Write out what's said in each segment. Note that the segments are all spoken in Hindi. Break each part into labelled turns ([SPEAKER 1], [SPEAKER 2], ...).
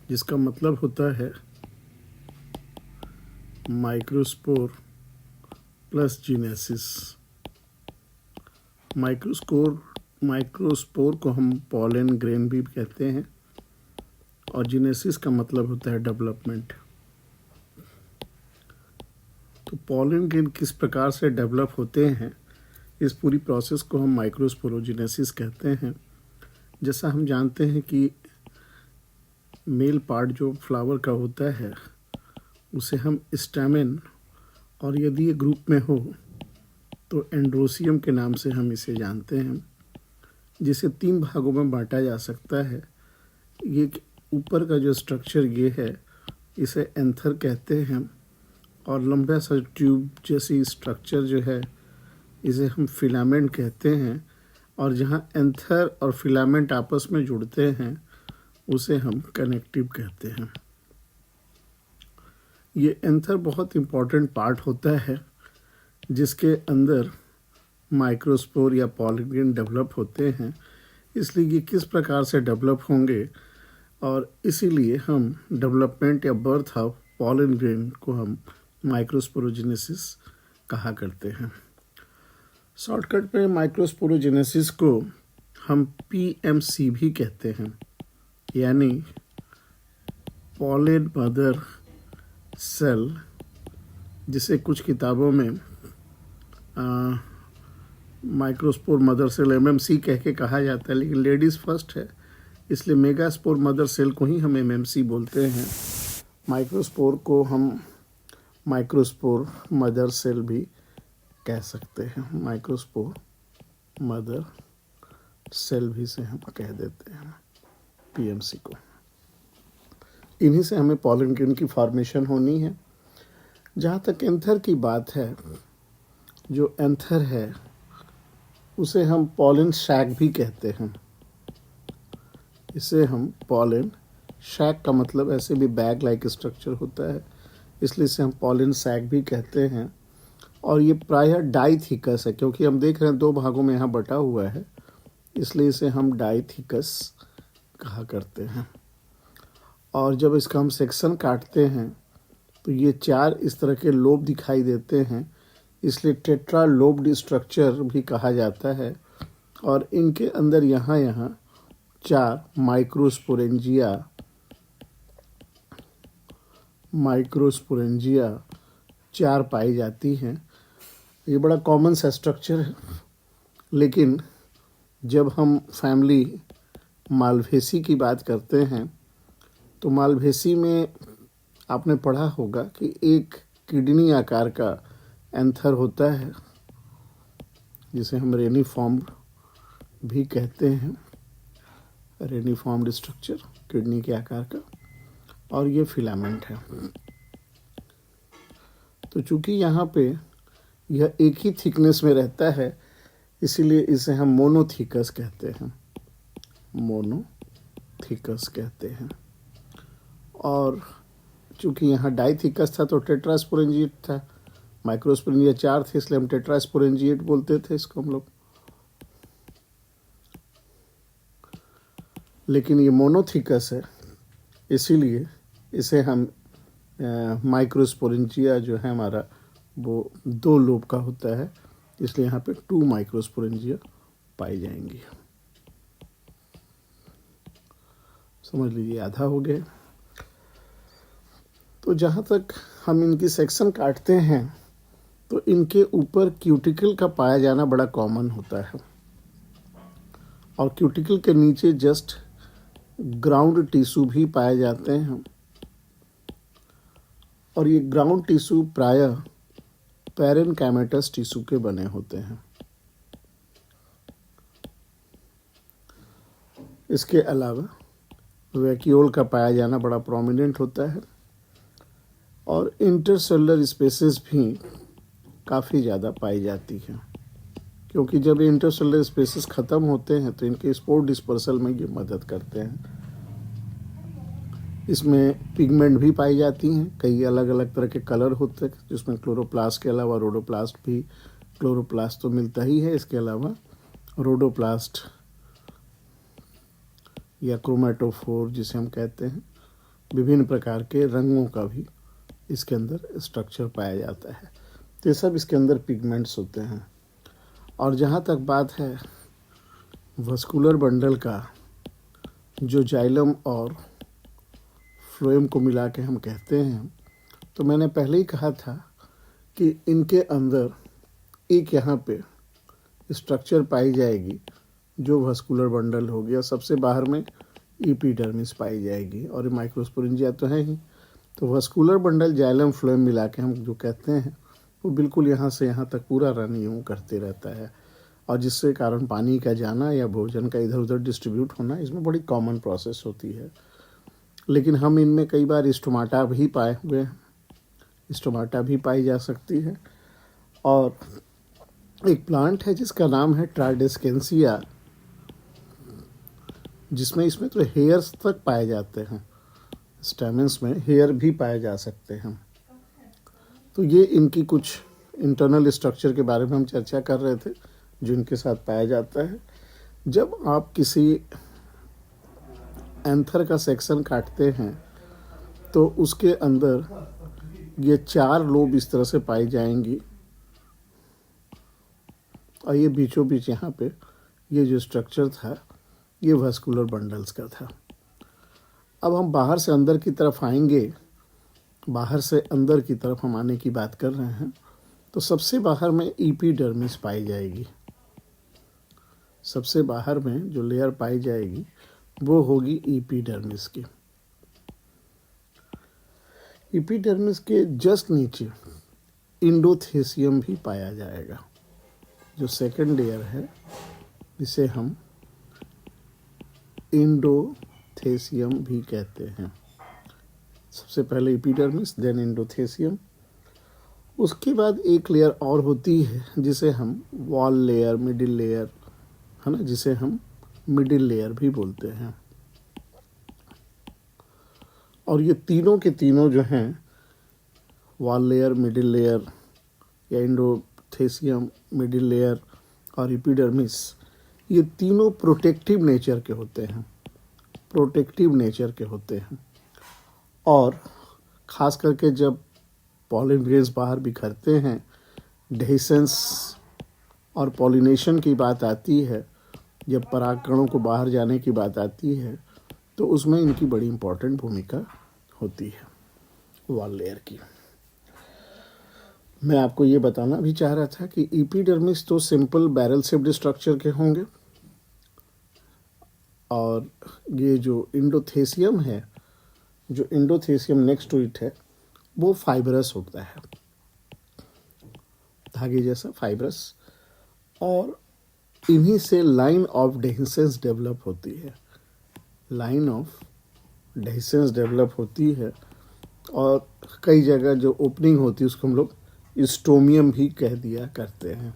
[SPEAKER 1] जिसका मतलब होता है माइक्रोस्पोर प्लस जीनेसिस। माइक्रोस्पोर को हम पॉलन ग्रेन भी कहते हैं और जीनेसिस का मतलब होता है डेवलपमेंट। तो पॉलन ग्रेन किस प्रकार से डेवलप होते हैं, इस पूरी प्रोसेस को हम माइक्रोस्पोरोजेनेसिस कहते हैं। जैसा हम जानते हैं कि मेल पार्ट जो फ्लावर का होता है उसे हम स्टैमेन, और यदि ये ग्रुप में हो तो एंड्रोसियम के नाम से हम इसे जानते हैं, जिसे 3 भागों में बांटा जा सकता है। ये ऊपर का जो स्ट्रक्चर ये है इसे एंथर कहते हैं, और लंबा सा ट्यूब जैसी स्ट्रक्चर जो है इसे हम फिलामेंट कहते हैं, और जहाँ एंथर और फिलामेंट आपस में जुड़ते हैं उसे हम कनेक्टिव कहते हैं। ये एंथर बहुत इम्पॉर्टेंट पार्ट होता है जिसके अंदर माइक्रोस्पोर या पॉलन ग्रेन डेवलप होते हैं। इसलिए ये किस प्रकार से डेवलप होंगे, और इसीलिए हम डेवलपमेंट या बर्थ ऑफ पॉलन ग्रेन को हम माइक्रोस्पोरोजेनेसिस कहा करते हैं। शॉर्टकट में माइक्रोस्पोरोजेनेसिस को हम PMC भी कहते हैं, यानी पॉलन मदर सेल, जिसे कुछ किताबों में माइक्रोस्पोर मदर सेल MMC कह के कहा जाता है, लेकिन लेडीज़ फर्स्ट है इसलिए मेगास्पोर मदर सेल को ही हम MMC बोलते हैं। माइक्रोस्पोर को हम माइक्रोस्पोर मदर सेल भी कह सकते हैं, माइक्रोस्पोर मदर सेल भी से हम कह देते हैं PMC को। इन्हीं से हमें पॉलन ग्रेन की फॉर्मेशन होनी है। जहाँ तक एंथर की बात है, जो एंथर है उसे हम पॉलन शैक भी कहते हैं। इसे हम पॉलन शैक का मतलब ऐसे भी बैग लाइक स्ट्रक्चर होता है, इसलिए इसे हम पॉलन शैक भी कहते हैं। और ये प्रायः डाइथिकस है, क्योंकि हम देख रहे हैं 2 भागों में यहाँ बटा हुआ है, इसलिए इसे हम डाइथिकस कहा करते हैं। और जब इसका हम सेक्शन काटते हैं तो ये 4 इस तरह के लोब दिखाई देते हैं, इसलिए टेट्रा लोब्ड स्ट्रक्चर भी कहा जाता है। और इनके अंदर यहाँ 4 माइक्रोस्पोरेंजिया 4 पाई जाती हैं। ये बड़ा कॉमन सा स्ट्रक्चर है, लेकिन जब हम फैमिली मालवेसी की बात करते हैं तो मालवेसी में आपने पढ़ा होगा कि एक किडनी आकार का एंथर होता है, जिसे हम रेनिफॉर्म्ड भी कहते हैं, रेनिफॉर्म्ड स्ट्रक्चर किडनी के आकार का, और ये फिलामेंट है। तो चूंकि यहाँ पे यह एक ही थिकनेस में रहता है, इसीलिए इसे हम मोनोथिकस कहते हैं, मोनोथिकस कहते हैं। और चूंकि यहाँ डाइथिकस था तो टेट्रास्पोरेंजिएट था, माइक्रोस्पोरेंजिया 4 थे, इसलिए हम टेट्रास्पोरेंजिएट बोलते थे इसको हम लोग। लेकिन ये मोनोथिकस है, इसीलिए इसे हम माइक्रोस्पोरेंजिया जो है हमारा वो 2 लोब का होता है, इसलिए यहाँ पे 2 माइक्रोस्पोरेंजिया पाई जाएंगी। समझ लीजिए आधा हो गया। तो जहाँ तक हम इनकी सेक्शन काटते हैं तो इनके ऊपर क्यूटिकल का पाया जाना बड़ा कॉमन होता है, और क्यूटिकल के नीचे जस्ट ग्राउंड टिश्यू भी पाए जाते हैं। और ये ग्राउंड टिश्यू प्रायः पैरेनकाइमेटस टिश्यू के बने होते हैं। इसके अलावा वैक्यूल का पाया जाना बड़ा प्रोमिनेंट होता है, और इंटरसेलुलर स्पेसेस भी काफ़ी ज़्यादा पाई जाती हैं, क्योंकि जब ये इंटरसेलुलर स्पेसेस ख़त्म होते हैं तो इनके स्पोर डिस्पर्सल में ये मदद करते हैं। इसमें पिगमेंट भी पाई जाती हैं, कई अलग अलग तरह के कलर होते हैं, जिसमें क्लोरोप्लास्ट के अलावा रोडोप्लास्ट भी, क्लोरोप्लास्ट तो मिलता ही है, इसके अलावा रोडोप्लास्ट या क्रोमेटोफोर जिसे हम कहते हैं विभिन्न प्रकार के रंगों का भी इसके अंदर स्ट्रक्चर पाया जाता है। तो ये सब इसके अंदर पिगमेंट्स होते हैं। और जहाँ तक बात है वस्कुलर बंडल का, जो जाइलम और फ्लोएम को मिला के हम कहते हैं, तो मैंने पहले ही कहा था कि इनके अंदर एक यहाँ पे स्ट्रक्चर पाई जाएगी जो वस्कुलर बंडल हो गया, सबसे बाहर में एपिडर्मिस पाई जाएगी, और ये माइक्रोस्पोरेंजिया तो है ही। तो वस्कुलर बंडल जाइलम फ्लोएम मिला के हम जो कहते हैं वो बिल्कुल यहाँ से यहाँ तक पूरा रन यूँ करते रहता है, और जिससे कारण पानी का जाना या भोजन का इधर उधर डिस्ट्रीब्यूट होना इसमें बड़ी कॉमन प्रोसेस होती है। लेकिन हम इनमें कई बार स्टोमाटा भी पाए हुए हैं, स्टोमाटा भी पाई जा सकती है। और एक प्लांट है जिसका नाम है ट्राइडेस्केंसिया, जिसमें इसमें तो हेयर्स तक पाए जाते हैं, स्टेमेंस में हेयर भी पाए जा सकते हैं। तो ये इनकी कुछ इंटरनल स्ट्रक्चर के बारे में हम चर्चा कर रहे थे जो इनके साथ पाया जाता है। जब आप किसी एंथर का सेक्शन काटते हैं तो उसके अंदर ये 4 लोब इस तरह से पाई जाएंगी, और ये बीचों बीच यहाँ पे ये जो स्ट्रक्चर था ये वस्कुलर बंडल्स का था। अब हम बाहर से अंदर की तरफ आएंगे, बाहर से अंदर की तरफ हम आने की बात कर रहे हैं। तो सबसे बाहर में एपिडर्मिस पाई जाएगी, सबसे बाहर में जो लेयर पाई जाएगी वो होगी एपिडर्मिस की। एपिडर्मिस के जस्ट नीचे इंडोथेसियम भी पाया जाएगा, जो सेकंड लेयर है इसे हम इंडोथेसियम भी कहते हैं। सबसे पहले एपिडर्मिस, देन इंडोथेसियम। उसके बाद एक लेयर और होती है जिसे हम वॉल लेयर, मिडिल लेयर, है ना, जिसे हम मिडिल लेयर भी बोलते हैं। और ये तीनों के तीनों जो हैं, वॉल लेयर, मिडिल लेयर या इंडोथेसियम, मिडिल लेयर और एपिडर्मिस, ये तीनों प्रोटेक्टिव नेचर के होते हैं, प्रोटेक्टिव नेचर के होते हैं। और ख़ास करके जब पॉलन ग्रेन्स बाहर बिखरते हैं, डेhiscence और पॉलिनेशन की बात आती है, जब परागकणों को बाहर जाने की बात आती है, तो उसमें इनकी बड़ी इम्पोर्टेंट भूमिका होती है वॉल लेयर की। मैं आपको ये बताना भी चाह रहा था कि एपिडर्मिस तो सिंपल बैरल शेप्ड स्ट्रक्चर के होंगे, और ये जो इंडोथेसियम है, जो इंडोथेसियम नेक्स्ट टू इट है, वो फाइब्रस होता है, धागे जैसा फाइब्रस, और इन्हीं से लाइन ऑफ डेhiscence डेवलप होती है, लाइन ऑफ डेhiscence डेवलप होती है। और कई जगह जो ओपनिंग होती है उसको हम लोग स्टोमियम भी कह दिया करते हैं।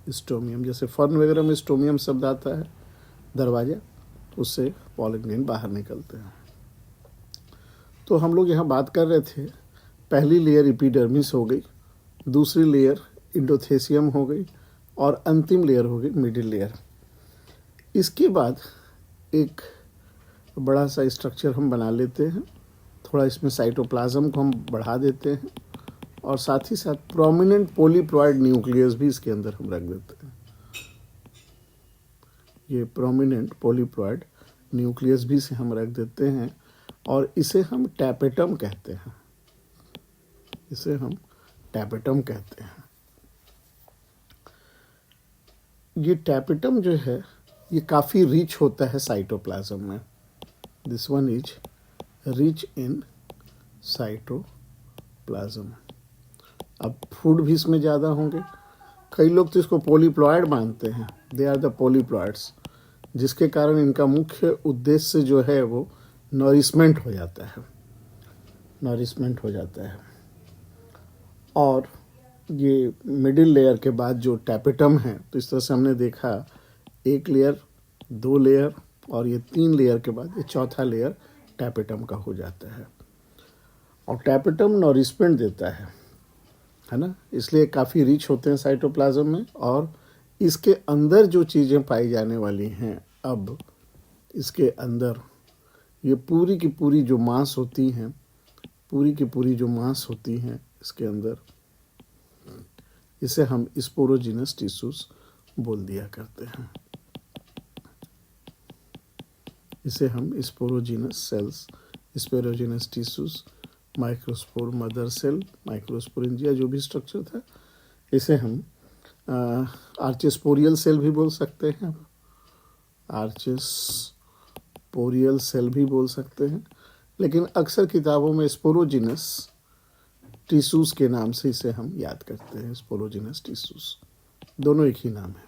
[SPEAKER 1] स्टोमियम, जैसे फर्न वगैरह में स्टोमियम शब्द आता है, दरवाजा, उससे पॉलन ग्रेन बाहर निकलते हैं। तो हम लोग यहाँ बात कर रहे थे, पहली लेयर एपिडर्मिस हो गई, दूसरी लेयर इंडोथेसियम हो गई, और अंतिम लेयर हो गई मिडिल लेयर। इसके बाद एक बड़ा सा स्ट्रक्चर हम बना लेते हैं, थोड़ा इसमें साइटोप्लाज्म को हम बढ़ा देते हैं, और साथ ही साथ प्रोमिनेंट पॉलीप्लॉइड न्यूक्लियस भी इसके अंदर हम रख देते हैं। ये प्रोमिनेंट पॉलीप्लॉइड न्यूक्लियस भी से हम रख देते हैं, और इसे हम टैपेटम कहते हैं, इसे हम टैपेटम कहते हैं। ये टैपेटम जो है ये काफ़ी रिच होता है साइटोप्लाज्म में। This one is rich in cytoplasm. अब फूड भी इसमें ज़्यादा होंगे। कई लोग तो इसको पॉलीप्लॉइड मानते हैं, दे आर द पॉलीप्लॉइड्स, जिसके कारण इनका मुख्य उद्देश्य जो है वो नरिशमेंट हो जाता है, नरिशमेंट हो जाता है। और ये मिडिल लेयर के बाद जो टैपेटम है, तो इस तरह से हमने देखा, एक लेयर, 2 लेयर, और ये 3 लेयर के बाद ये चौथा लेयर टैपेटम का हो जाता है। और टैपेटम नरिशमेंट देता है ना, इसलिए काफ़ी रिच होते हैं साइटोप्लाज्म में। और इसके अंदर जो चीज़ें पाई जाने वाली हैं, अब इसके अंदर ये पूरी की पूरी जो मांस होती हैं, पूरी की पूरी जो मांस होती हैं इसके अंदर, इसे हम स्पोरोजिनस टिश्यूज बोल दिया करते हैं। इसे हम sporogenous cells, sporogenous tissues, microspore mother cell, microsporangia जो भी स्ट्रक्चर था, इसे हम आर्चेस्पोरियल सेल भी बोल सकते हैं, आर्चेस्पोरियल सेल भी बोल सकते हैं, लेकिन अक्सर किताबों में स्पोरोजिनस टिश्यूज के नाम से इसे हम याद करते हैं। स्पोरोजिनस टिश्यूज दोनों एक ही नाम है।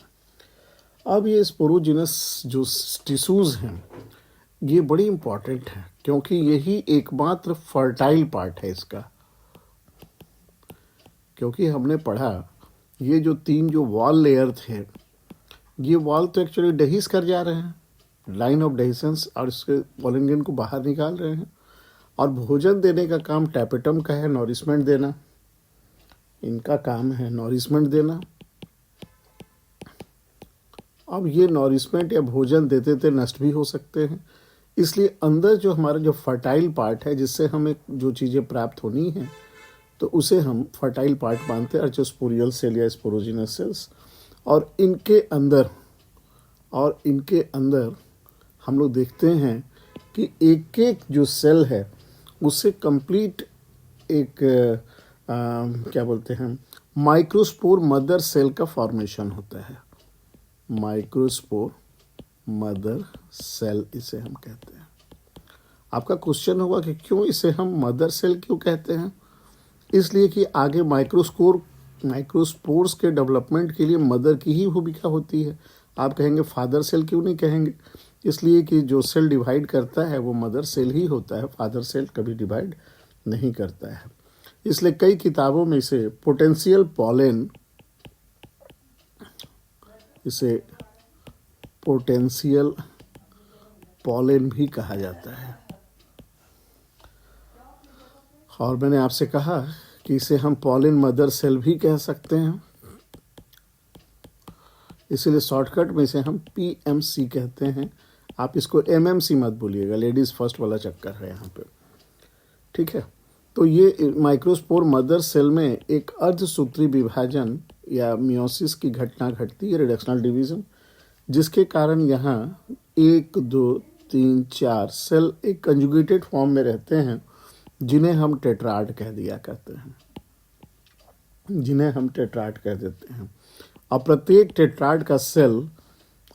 [SPEAKER 1] अब ये स्पोरोजिनस जो टिश्यूज हैं ये बड़ी इम्पॉर्टेंट है, क्योंकि यही एकमात्र फर्टाइल पार्ट है इसका। क्योंकि हमने पढ़ा ये जो 3 जो वॉल लेयर थे, ये वॉल तो एक्चुअली डहीस कर जा रहे हैं, लाइन ऑफ डेहिसेंस, और इसके पॉलन ग्रेन को बाहर निकाल रहे हैं, और भोजन देने का काम टैपेटम का है, नॉरिशमेंट देना, इनका काम है नॉरिशमेंट देना। अब ये नॉरिशमेंट या भोजन देते थे नष्ट भी हो सकते हैं, इसलिए अंदर जो हमारा जो फर्टाइल पार्ट है, जिससे हमें जो चीज़ें प्राप्त होनी हैं, तो उसे हम फर्टाइल पार्ट मानते हैं, अर्चोस्पोरियल सेल या स्पोरोजिनस सेल्स। और इनके अंदर हम लोग देखते हैं कि एक एक जो सेल है उससे कंप्लीट एक क्या बोलते हैं, माइक्रोस्पोर मदर सेल का फॉर्मेशन होता है। माइक्रोस्पोर मदर सेल इसे हम कहते हैं। आपका क्वेश्चन होगा कि क्यों इसे हम मदर सेल क्यों कहते हैं? इसलिए कि आगे माइक्रोस्पोर्स के डेवलपमेंट के लिए मदर की ही भूमिका होती है। आप कहेंगे फादर सेल क्यों नहीं कहेंगे? इसलिए कि जो सेल डिवाइड करता है वो मदर सेल ही होता है, फादर सेल कभी डिवाइड नहीं करता है। इसलिए कई किताबों में इसे पोटेंशियल पॉलन, इसे पोटेंशियल पॉलन भी कहा जाता है। और मैंने आपसे कहा कि इसे हम पॉलन मदर सेल भी कह सकते हैं, इसीलिए शॉर्टकट में इसे हम PMC कहते हैं। आप इसको MMC मत बोलिएगा, लेडीज़ फर्स्ट वाला चक्कर है यहाँ पे, ठीक है। तो ये माइक्रोस्पोर मदर सेल में एक अर्धसूत्री विभाजन या मियोसिस की घटना घटती है, रिडक्शनल डिवीजन, जिसके कारण यहाँ 1, 2, 3, 4 सेल एक कंजुगेटेड फॉर्म में रहते हैं, जिन्हें हम टेट्राड कह दिया करते हैं, जिन्हें हम टेट्राड कह देते हैं। और प्रत्येक टेट्राड का सेल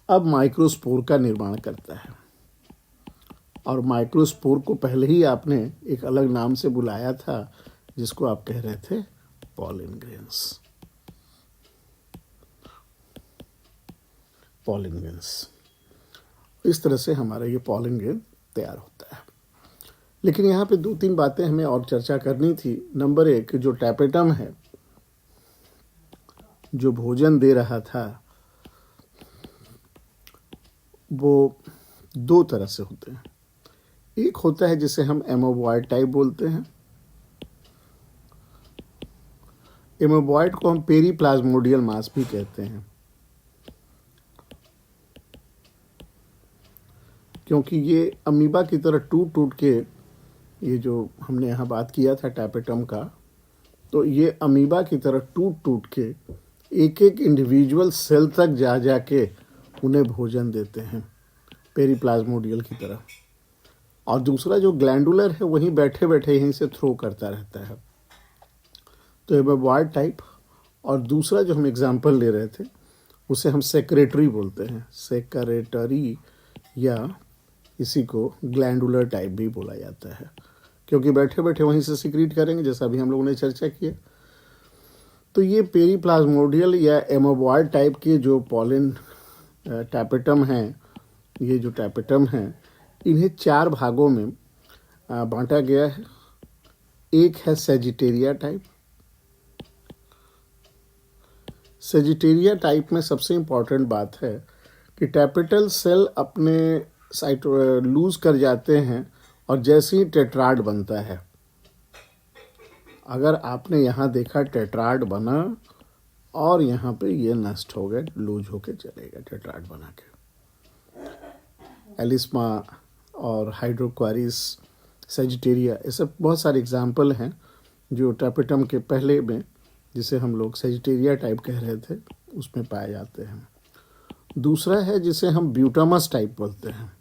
[SPEAKER 1] अब माइक्रोस्पोर का निर्माण करता है। और माइक्रोस्पोर को पहले ही आपने एक अलग नाम से बुलाया था, जिसको आप कह रहे थे पॉलन ग्रेन्स। पॉलन ग्रेन्स, इस तरह से हमारा ये पॉलन ग्रेन तैयार होता है। लेकिन यहाँ पे 2-3 बातें हमें और चर्चा करनी थी। नंबर 1, जो टैपेटम है, जो भोजन दे रहा था, वो 2 तरह से होते हैं। एक होता है जिसे हम एमोबॉइड टाइप बोलते हैं। एमोबॉइड को हम पेरीप्लाज्मोडियल मास भी कहते हैं, क्योंकि ये अमीबा की तरह टूट टूट के, ये जो हमने यहाँ बात किया था टैपेटम का, तो ये अमीबा की तरह टूट टूट के एक एक इंडिविजुअल सेल तक जा जा के उन्हें भोजन देते हैं, पेरीप्लाज्मोडियल की तरह। और दूसरा जो ग्लैंडुलर है, वहीं बैठे बैठे यहीं से थ्रो करता रहता है, तो एमोबॉइड टाइप। और दूसरा जो हम एग्जाम्पल ले रहे थे, उसे हम सेक्रेटरी बोलते हैं, सेक्रेटरी, या इसी को ग्लैंडुलर टाइप भी बोला जाता है, क्योंकि बैठे बैठे वहीं से सिक्रीट करेंगे, जैसा अभी हम लोगों ने चर्चा किया। तो ये पेरीप्लाज्मोडियल या एमोबॉइड टाइप के जो पॉलन टैपेटम हैं, ये जो टैपेटम हैं, इन्हें 4 भागों में बांटा गया है। एक है सेजिटेरिया टाइप। सेजिटेरिया टाइप में सबसे इम्पॉर्टेंट बात है कि टैपेटल सेल अपने साइट लूज कर जाते हैं, और जैसे ही टेट्राड बनता है, अगर आपने यहाँ देखा टेट्राड बना और यहाँ पे ये नष्ट हो गए, लूज होके चलेगा टेट्राड बना के। एलिस्मा और हाइड्रोक्वारिस, सेजिटेरिया, ये सब बहुत सारे एग्जाम्पल हैं जो टैपेटम के पहले में, जिसे हम लोग सेजिटेरिया टाइप कह रहे थे, उसमें पाए जाते हैं। दूसरा है जिसे हम ब्यूटामस टाइप बोलते हैं।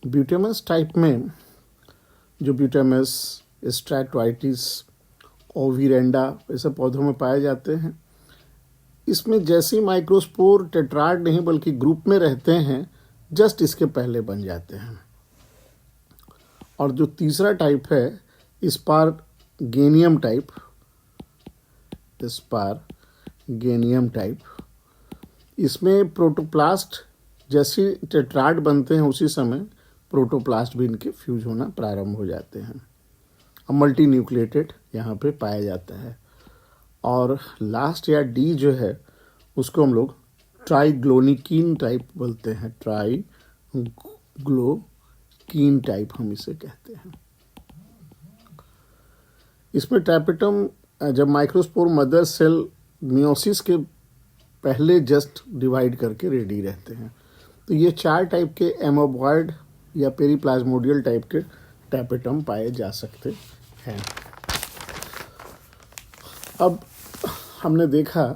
[SPEAKER 1] ब्यूटामस टाइप में जो ब्यूटामस, स्ट्रैटोइटिस, ओविरेंडा, ये सब पौधों में पाए जाते हैं। इसमें जैसे माइक्रोस्पोर टेट्राड नहीं बल्कि ग्रुप में रहते हैं, जस्ट इसके पहले बन जाते हैं। और जो तीसरा टाइप है स्पारगेनियम टाइप, स्पारगेनियम टाइप, इसमें प्रोटोप्लास्ट जैसे टेट्राड बनते हैं उसी समय प्रोटोप्लास्ट भी इनके फ्यूज होना प्रारंभ हो जाते हैं। अब मल्टी न्यूक्लिएटेड यहाँ पे पाया जाता है। और लास्ट या डी जो है उसको हम लोग ट्राइग्लोनिकीन टाइप बोलते हैं। ट्राइग्लोकीन टाइप हम इसे कहते हैं। इसमें टैपेटम जब माइक्रोस्पोर मदर सेल मियोसिस के पहले जस्ट डिवाइड करके रेडी रहते हैं। तो ये 4 टाइप के एमोबॉयड या पेरीप्लाज्मोडियल टाइप के टैपेटम पाए जा सकते हैं। अब हमने देखा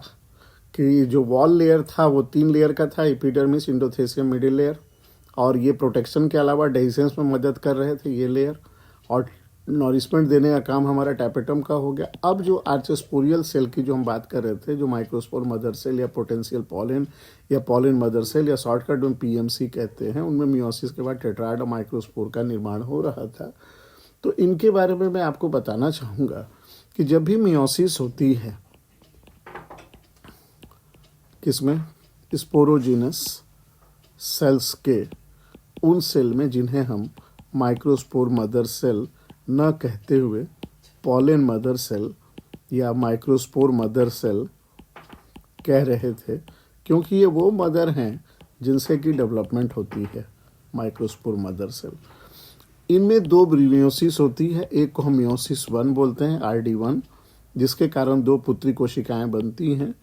[SPEAKER 1] कि जो वॉल लेयर था वो 3 लेयर का था, एपिडर्मिस, इंडोथेसियम, मिडिल लेयर, और ये प्रोटेक्शन के अलावा डेhiscence में मदद कर रहे थे ये लेयर, और नॉरिशमेंट देने का काम हमारा टैपेटम का हो गया। अब जो आर्चोस्पोरियल सेल की जो हम बात कर रहे थे, जो माइक्रोस्पोर मदर सेल या पोटेंशियल पॉलिन या पॉलिन मदर सेल या शॉर्टकट में पीएमसी कहते हैं, उनमें मियोसिस के बाद टेट्राड और माइक्रोस्पोर का निर्माण हो रहा था। तो इनके बारे में मैं आपको बताना चाहूँगा कि जब भी मियोसिस होती है, किसमें, स्पोरोजिनस सेल्स के उन सेल में जिन्हें हम माइक्रोस्पोर मदर सेल न कहते हुए पॉलिन मदर सेल या माइक्रोस्पोर मदर सेल कह रहे थे, क्योंकि ये वो मदर हैं जिनसे कि डेवलपमेंट होती है माइक्रोस्पोर मदर सेल। इनमें 2 मियोसिस होती है, एक को हम मियोसिस 1 बोलते हैं, RD1, जिसके कारण 2 पुत्री कोशिकाएं बनती हैं।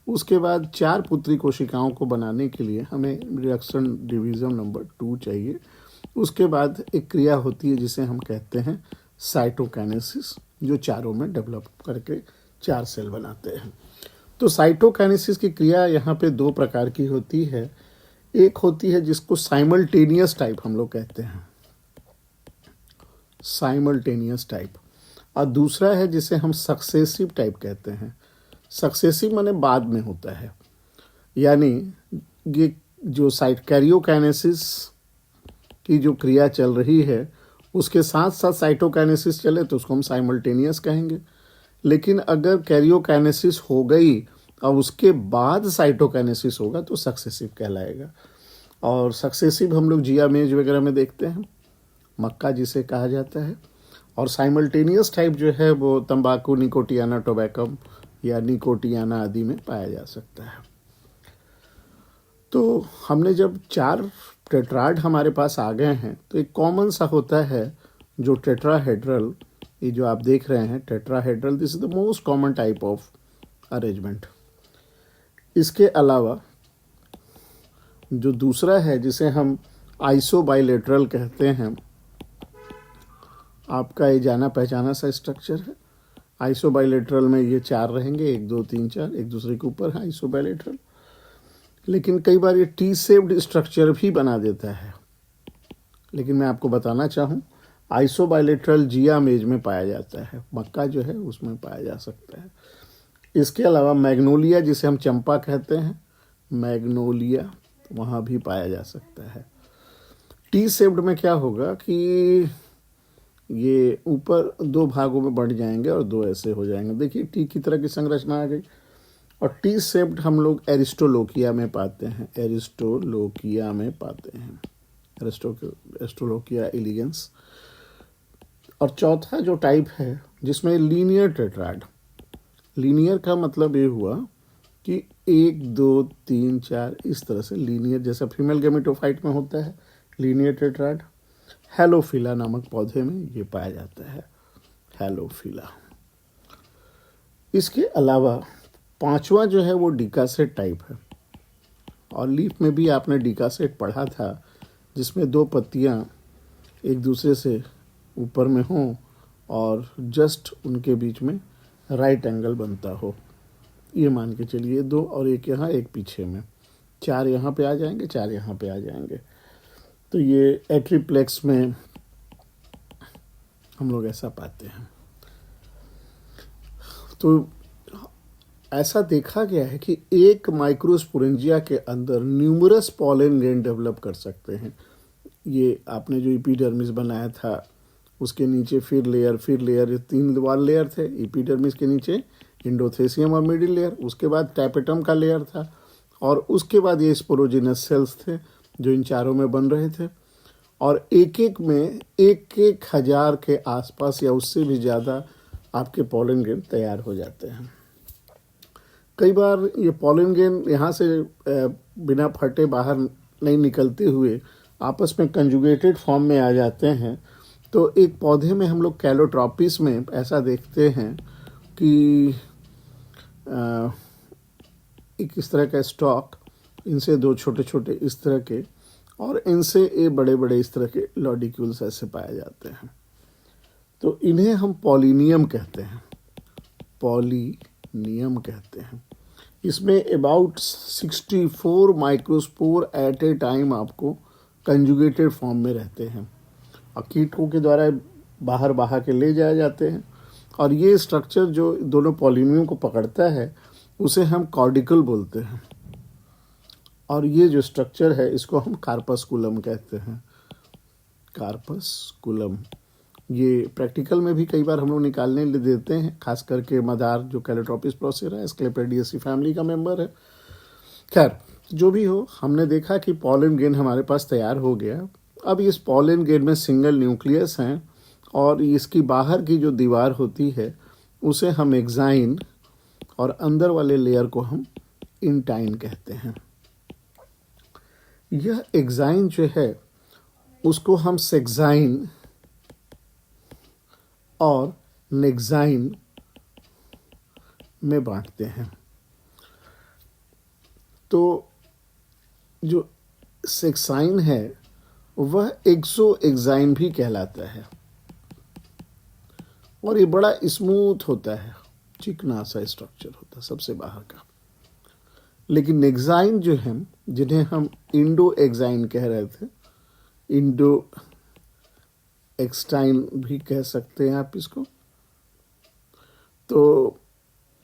[SPEAKER 1] उसके बाद 4 पुत्री कोशिकाओं को बनाने के लिए हमें रिडक्शन डिवीजन नंबर 2 चाहिए। उसके बाद एक क्रिया होती है जिसे हम कहते हैं साइटोकाइनेसिस, जो चारों में डेवलप करके 4 सेल बनाते हैं। तो साइटोकाइनेसिस की क्रिया यहाँ पे 2 प्रकार की होती है। एक होती है जिसको साइमल्टेनियस टाइप हम लोग कहते हैं, साइमल्टेनियस टाइप, और दूसरा है जिसे हम सक्सेसिव टाइप कहते हैं। सक्सेसिव माने बाद में होता है, यानी ये जो कैरियोकाइनेसिस की जो क्रिया चल रही है उसके साथ साथ साइटोकाइनेसिस चले तो उसको हम साइमल्टेनियस कहेंगे। लेकिन अगर कैरियोकाइनेसिस हो गई और उसके बाद साइटोकाइनेसिस होगा तो सक्सेसिव कहलाएगा। और सक्सेसिव हम लोग जिया मेज वगैरह में देखते हैं, मक्का जिसे कहा जाता है। और साइमल्टेनियस टाइप जो है वो तंबाकू, निकोटियाना, टोबैकम या निकोटियाना आदि में पाया जा सकता है। तो हमने जब 4 टेट्राड हमारे पास आ गए हैं तो एक कॉमन सा होता है जो टेट्राहेड्रल, ये जो आप देख रहे हैं tetrahedral, this is the most common type of arrangement. इसके अलावा जो दूसरा है जिसे हम आइसोबाइलेटरल कहते हैं, आपका ये जाना पहचाना सा स्ट्रक्चर है। आइसोबाइलेटरल में ये 4 रहेंगे, 1 2 3 4, एक दूसरे के ऊपर है आइसोबाइलेटरल। लेकिन कई बार ये टी शेप्ड स्ट्रक्चर भी बना देता है। लेकिन मैं आपको बताना चाहूँ, आइसोबाइलेटरल जिया मेज में पाया जाता है, मक्का जो है उसमें पाया जा सकता है। इसके अलावा मैग्नोलिया जिसे हम चंपा कहते हैं, मैग्नोलिया वहाँ भी पाया जा सकता है। टी शेप्ड में क्या होगा कि ये ऊपर 2 भागों में बढ़ जाएंगे और 2 ऐसे हो जाएंगे। देखिए टी की तरह की संरचना आ गई। और टी शेप्ड हम लोग एरिस्टोलोकिया में पाते हैं, एरिस्टोलोकिया में पाते हैं, एरिस्टोलोकिया एलिगेंस। और चौथा जो टाइप है जिसमें लीनियर टेट्राड, लीनियर का मतलब ये हुआ कि 1 2 3 4 इस तरह से लीनियर, जैसा फीमेल गेमेटोफाइट में होता है लीनियर टेट्राड। हेलोफिला नामक पौधे में ये पाया जाता है, हेलोफिला। इसके अलावा 5वां जो है वो डिकासेट टाइप है। और लीफ में भी आपने डिकासेट पढ़ा था जिसमें दो पत्तियां एक दूसरे से ऊपर में हों और जस्ट उनके बीच में राइट एंगल बनता हो। ये मान के चलिए दो, और एक यहाँ एक पीछे में, चार यहाँ पे आ जाएंगे, चार यहाँ पे आ जाएंगे। तो ये एट्रीप्लेक्स में हम लोग ऐसा पाते हैं। तो ऐसा देखा गया है कि एक माइक्रोस्पोरेंजिया के अंदर न्यूमरस पॉलन ग्रेन डेवलप कर सकते हैं। ये आपने जो एपिडर्मिस बनाया था उसके नीचे फिर लेयर, ये 3 वाल लेयर थे। एपिडर्मिस के नीचे इंडोथेसियम और मिडिल लेयर, उसके बाद टैपेटम का लेयर था, और उसके बाद ये स्पोरोजिनस सेल्स थे जो इन चारों में बन रहे थे। और एक एक में 1,000 के आसपास या उससे भी ज़्यादा आपके पॉलन ग्रेन तैयार हो जाते हैं। कई बार ये पॉलन ग्रेन यहाँ से बिना फटे बाहर नहीं निकलते हुए आपस में कंजुगेटेड फॉर्म में आ जाते हैं। तो एक पौधे में हम लोग कैलोट्रॉपिस में ऐसा देखते हैं कि एक इस तरह का स्टॉक, इनसे 2 छोटे छोटे इस तरह के, और इनसे ये बड़े बड़े इस तरह के लॉडिक्यूल्स ऐसे पाए जाते हैं। तो इन्हें हम पॉलिनियम कहते हैं, पॉलिनियम कहते हैं। इसमें about 64 microspore at a time आपको कंजुगेटेड फॉर्म में रहते हैं, और कीटों के द्वारा बाहर बहा के ले जाए जाते हैं। और ये स्ट्रक्चर जो दोनों पॉलिनियम को पकड़ता है उसे हम कॉर्डिकल बोलते हैं, और ये जो स्ट्रक्चर है इसको हम कार्पस्कुलम कहते हैं, कार्पस्कुलम। ये प्रैक्टिकल में भी कई बार हम लोग निकालने ले देते हैं, खास करके मदार जो कैलोट्रॉपिस प्रोसेरा है, एस्क्लेपिडियेसी फैमिली का मेंबर है। खैर जो भी हो, हमने देखा कि पॉलन ग्रेन हमारे पास तैयार हो गया। अब इस पॉलन ग्रेन में सिंगल न्यूक्लियस हैं, और इसकी बाहर की जो दीवार होती है उसे हम एक्साइन, और अंदर वाले लेयर को हम इंटाइन कहते हैं। यह एक्साइन जो है उसको हम सेक्साइन और नेक्साइन में बांटते हैं। तो जो सेक्साइन है वह एक्सो एक्साइन भी कहलाता है, और ये बड़ा स्मूथ होता है, चिकना सा स्ट्रक्चर होता है सबसे बाहर का। लेकिन नेक्साइन जो है, जिन्हें हम इंडो एक्साइन कह रहे थे, इंडो एक्सटाइन भी कह सकते हैं आप इसको, तो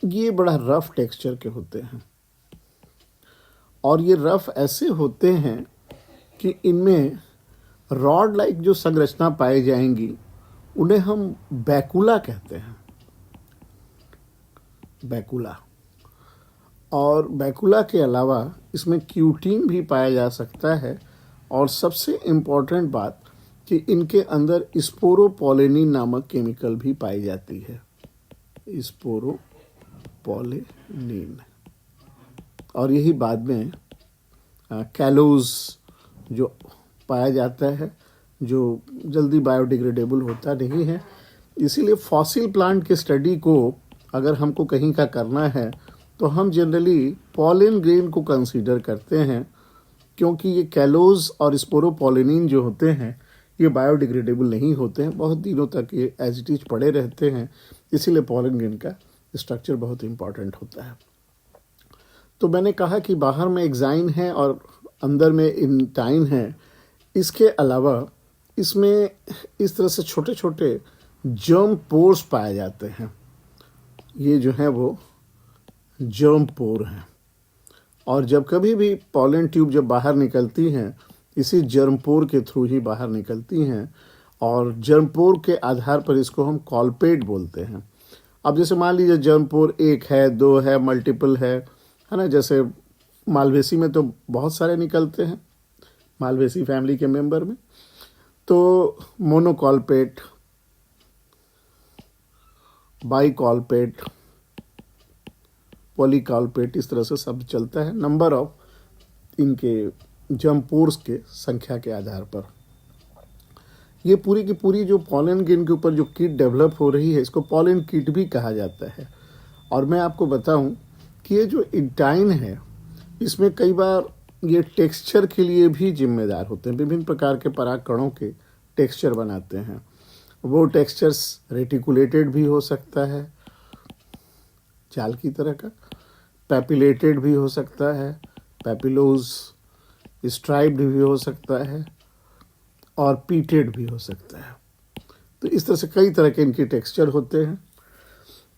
[SPEAKER 1] ये बड़ा रफ टेक्सचर के होते हैं। और ये रफ ऐसे होते हैं कि इनमें रॉड लाइक जो संरचना पाई जाएंगी उन्हें हम बैकुला कहते हैं, बैकुला। और बैकुला के अलावा इसमें क्यूटीन भी पाया जा सकता है, और सबसे इम्पॉर्टेंट बात कि इनके अंदर स्पोरोपोलेनिन नामक केमिकल भी पाई जाती है, स्पोरोपोलेनिन। और यही बाद में कैलोज जो पाया जाता है, जो जल्दी बायोडिग्रेडेबल होता नहीं है। इसीलिए फॉसिल प्लांट की स्टडी को अगर हमको कहीं का करना है तो हम जनरली पॉलन ग्रेन को कंसीडर करते हैं, क्योंकि ये कैलोज और स्पोरोपोलेनिन जो होते हैं ये बायोडिग्रेडेबल नहीं होते हैं, बहुत दिनों तक ये एज इट इज पड़े रहते हैं। इसीलिए पॉलन ग्रेन का स्ट्रक्चर बहुत इंपॉर्टेंट होता है। तो मैंने कहा कि बाहर में एक्साइन है और अंदर में इंटाइन है। इसके अलावा इसमें इस तरह से छोटे छोटे जर्म पोर्स पाए जाते हैं। ये जो है वो जर्म पोर हैं, और जब कभी भी पॉलन ट्यूब जब बाहर निकलती हैं इसी जर्म पोर के थ्रू ही बाहर निकलती हैं, और जर्म पोर के आधार पर इसको हम कॉलपेट बोलते हैं। अब जैसे मान लीजिए जर्म पोर 1 है, 2 है, मल्टीपल है ना। जैसे मालवेसी में तो बहुत सारे निकलते हैं, मालवेसी फैमिली के मेंबर में तो मोनोकॉलपेट, बाईकॉलपेट, पॉलीकॉलपेट, इस तरह से शब्द चलता है नंबर ऑफ इनके जर्म पोर्स के संख्या के आधार पर। ये पूरी की पूरी जो पॉलन ग्रेन के ऊपर जो किट डेवलप हो रही है इसको पॉलन किट भी कहा जाता है। और मैं आपको बताऊं कि ये जो इंटाइन है इसमें कई बार ये टेक्सचर के लिए भी जिम्मेदार होते हैं। विभिन्न प्रकार के पराग कणों के टेक्सचर बनाते हैं। वो टेक्सचर्स रेटिकुलेटेड भी हो सकता है, जाल की तरह का, पैपिलेटेड भी हो सकता है, पैपिलोज, स्ट्राइप्ड भी हो सकता है, और पीटेड भी हो सकता है। तो इस तरह से कई तरह के इनके टेक्सचर होते हैं।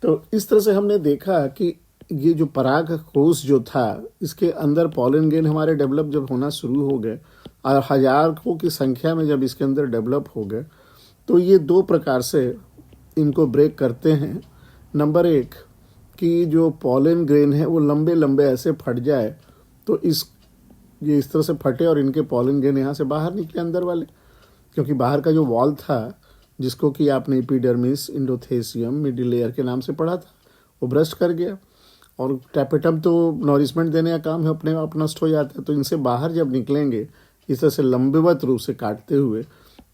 [SPEAKER 1] तो इस तरह से हमने देखा कि ये जो पराग कोश जो था, इसके अंदर पॉलन ग्रेन हमारे डेवलप जब होना शुरू हो गए और हजारों की संख्या में जब इसके अंदर डेवलप हो गए, तो ये दो प्रकार से इनको ब्रेक करते हैं। नंबर एक कि जो पॉलन ग्रेन है वो लंबे लंबे ऐसे फट जाए, तो ये इस तरह से फटे और इनके पॉलन ग्रेन यहाँ से बाहर निकले अंदर वाले, क्योंकि बाहर का जो वॉल था, जिसको कि आपने एपिडर्मिस, इंडोथेसियम, मिडिल लेयर के नाम से पढ़ा था, वो ब्रस्ट कर गया। और टैपेटम तो नॉरिशमेंट देने का काम है, अपने आप नष्ट हो जाता है। तो इनसे बाहर जब निकलेंगे इस तरह से लंबवत रूप से काटते हुए,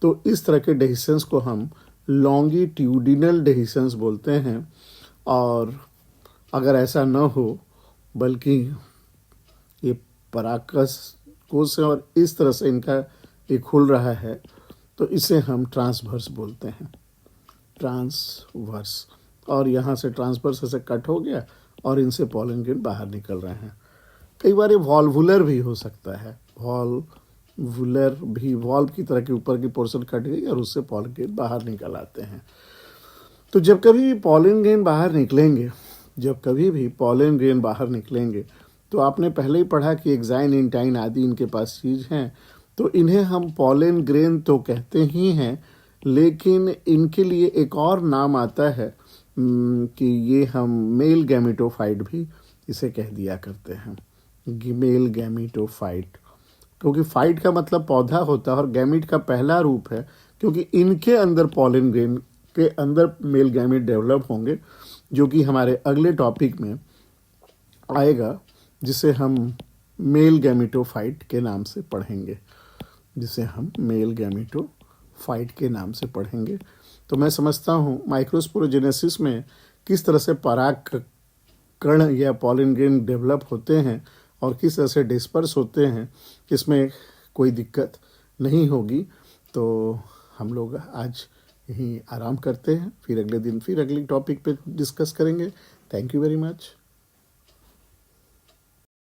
[SPEAKER 1] तो इस तरह के डेहिसेंस को हम लॉन्गिट्यूडिनल डेहिसेंस बोलते हैं। और अगर ऐसा न हो, बल्कि ये परागकश कोश है और इस तरह से इनका ये खुल रहा है, तो इसे हम ट्रांसवर्स बोलते हैं, ट्रांसवर्स। और यहाँ से ट्रांसवर्स से कट हो गया और इनसे पॉलन ग्रेन बाहर निकल रहे हैं। कई बार ये वॉल्वुलर भी हो सकता है, वॉल्वुलर भी, वॉल्व की तरह के ऊपर की पोर्शन कट गई और उससे पॉलन ग्रेन बाहर निकल आते हैं। तो जब कभी भी पॉलन ग्रेन बाहर निकलेंगे, तो आपने पहले ही पढ़ा कि एक्साइन, इंटाइन आदि इनके पास चीज़ हैं। तो इन्हें हम पॉलन ग्रेन तो कहते ही हैं, लेकिन इनके लिए एक और नाम आता है कि ये हम मेल गैमेटोफाइट भी इसे कह दिया करते हैं, मेल गैमेटोफाइट। क्योंकि फाइट का मतलब पौधा होता है और गैमिट का पहला रूप है, क्योंकि इनके अंदर पॉलन ग्रेन के अंदर मेल गैमिट डेवलप होंगे, जो कि हमारे अगले टॉपिक में आएगा, जिसे हम मेल गैमेटोफाइट के नाम से पढ़ेंगे। तो मैं समझता हूँ माइक्रोस्पोरोजेनेसिस में किस तरह से पराग कण या पॉलन ग्रेन डेवलप होते हैं और किस तरह से डिस्पर्स होते हैं, इसमें कोई दिक्कत नहीं होगी। तो हम लोग आज यहीं आराम करते हैं, फिर अगले दिन फिर अगली टॉपिक पे डिस्कस करेंगे। Thank you very much.